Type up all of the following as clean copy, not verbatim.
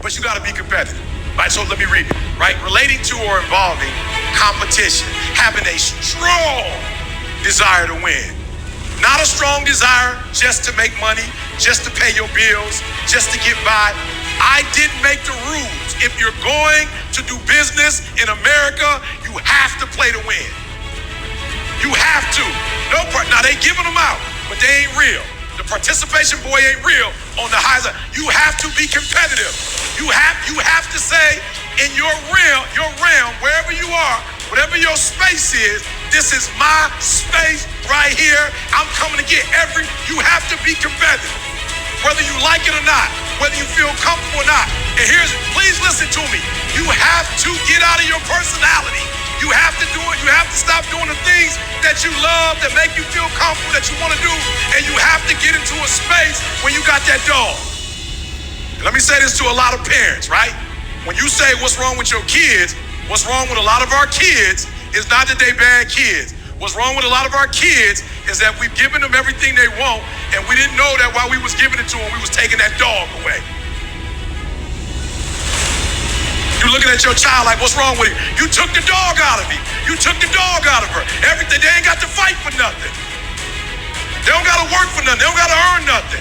but you gotta be competitive. Right, so let me read it. Right, relating to or involving competition, having a strong desire to win. Not a strong desire just to make money, just to pay your bills, just to get by. I didn't make the rules. If you're going to do business in America, you have to play to win. You have to. Now they giving them out, but they ain't real. The participation boy ain't real on the high side. You have to be competitive. You have to say in your realm, wherever you are, whatever your space is, this is my space right here. I'm coming to get you have to be competitive. Whether you like it or not, whether you feel comfortable or not. And please listen to me. You have to get out of your personality. You have to do it. You have to stop doing the things that you love, that make you feel comfortable, that you want to do. And you have to get into a space when you got that dog. And let me say this to a lot of parents, right? When you say what's wrong with your kids, what's wrong with a lot of our kids is not that they bad kids. What's wrong with a lot of our kids is that we've given them everything they want, and we didn't know that while we was giving it to them, we was taking that dog away. You're looking at your child like, what's wrong with him? You took the dog out of him. You took the dog out of her. Everything, they ain't got to fight for nothing. They don't got to work for nothing. They don't got to earn nothing.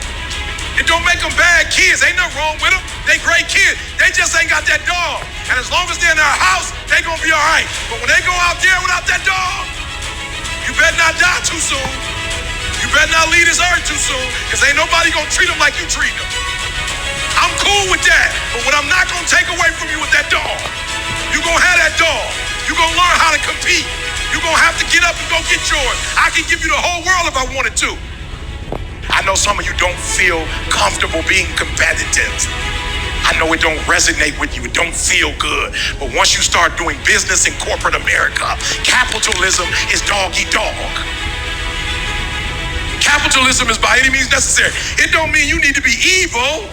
It don't make them bad kids. Ain't nothing wrong with them. They great kids. They just ain't got that dog. And as long as they're in our house, they gonna be all right. But when they go out there without that dog, you better not die too soon. You better not leave this earth too soon, because ain't nobody gonna treat them like you treat them. I'm cool with that, but what I'm not gonna take away from you is that dog. You gonna have that dog. You gonna learn how to compete. You gonna have to get up and go get yours. I can give you the whole world if I wanted to. I know some of you don't feel comfortable being competitive. I know it don't resonate with you. It don't feel good. But once you start doing business in corporate America, capitalism is dog eat dog. Capitalism is by any means necessary. It don't mean you need to be evil.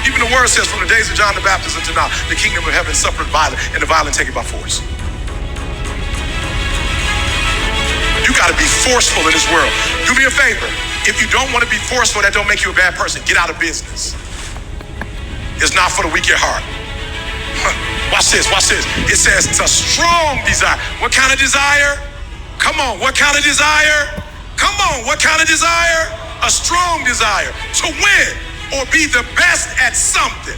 Even the word says, from the days of John the Baptist until now, the kingdom of heaven suffered violence, and the violent take it by force. You gotta be forceful in this world. Do me a favor. If you don't want to be forceful, that don't make you a bad person. Get out of business. It's not for the weak at heart. Watch this, watch this. It says it's a strong desire. What kind of desire? Come on, what kind of desire? Come on, what kind of desire? A strong desire to win or be the best at something.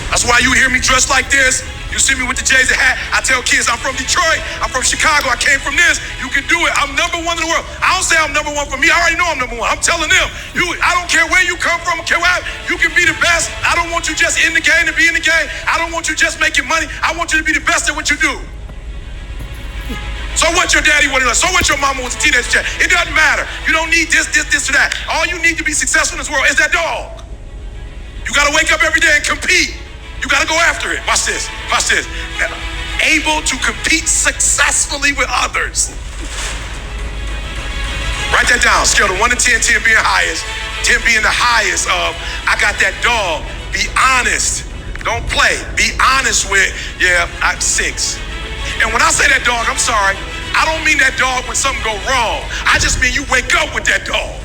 That's why you hear me dressed like this. You see me with the Jay-Z hat. I tell kids, I'm from Detroit. I'm from Chicago. I came from this. You can do it. I'm number one in the world. I don't say I'm number one for me. I already know I'm number one. I'm telling them, I don't care where you come from. I don't care where you can be the best. I don't want you just in the game to be in the game. I don't want you just making money. I want you to be the best at what you do. So what your daddy wanted, so what your mama was a teenager. It doesn't matter. You don't need this, or that. All you need to be successful in this world is that dog. You got to wake up every day and compete. You got to go after it. Watch this. Watch this. Able to compete successfully with others. Write that down. Scale of 1 to 10, 10 being highest, 10 being the highest of, I got that dog. Be honest. Don't play. Be honest with, 6. And when I say that dog, I'm sorry. I don't mean that dog when something go wrong. I just mean you wake up with that dog.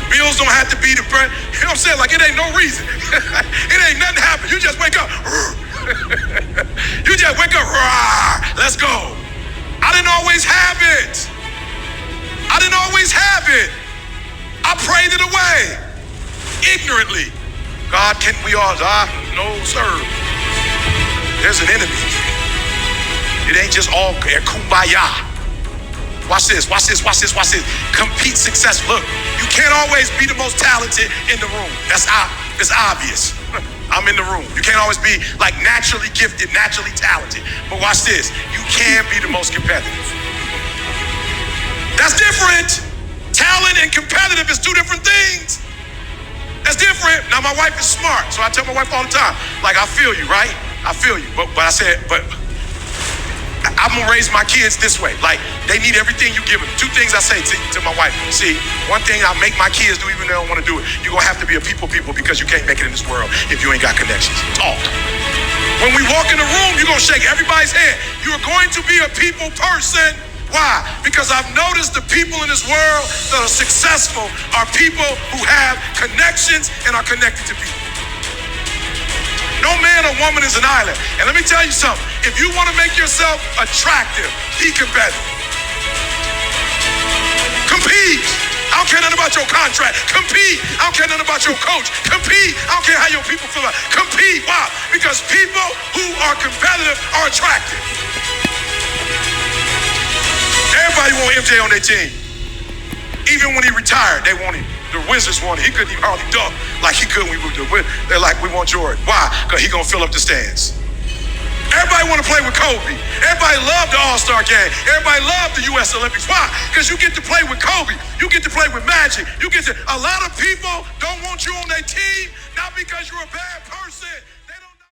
Bills don't have to be the first. You know what I'm saying? Like, it ain't no reason. It ain't nothing happen. You just wake up. You just wake up. Let's go. I didn't always have it. I didn't always have it. I prayed it away. Ignorantly. God, can we all die? No, sir. There's an enemy. It ain't just all kumbaya. Watch this, watch this, watch this, watch this. Compete success. Look, you can't always be the most talented in the room. It's obvious. I'm in the room. You can't always be like naturally gifted, naturally talented. But watch this. You can be the most competitive. That's different. Talent and competitive is two different things. That's different. Now my wife is smart, so I tell my wife all the time, like, I feel you, right? I feel you. But I said, I'm gonna raise my kids this way. Like, they need everything you give them. Two things I say to my wife. See, one thing I make my kids do even though they don't want to do it. You're gonna have to be a people because you can't make it in this world if you ain't got connections. Talk. When we walk in the room, you're gonna shake everybody's hand. You're going to be a people person Why? Because I've noticed the people in this world that are successful are people who have connections and are connected to people. No man or woman is an island. And let me tell you something. If you want to make yourself attractive, be competitive. Compete. I don't care nothing about your contract. Compete. I don't care nothing about your coach. Compete. I don't care how your people feel about it. Compete. Why? Because people who are competitive are attractive. Everybody want MJ on their team. Even when he retired, they wanted him. The Wizards wanted him. He couldn't even hardly dunk like he could when we were the Wizards. They're like, we want Jordan. Why? Because he's going to fill up the stands. Everybody want to play with Kobe. Everybody loved the All-Star game. Everybody loved the U.S. Olympics. Why? Because you get to play with Kobe. You get to play with Magic. A lot of people don't want you on their team, not because you're a bad person.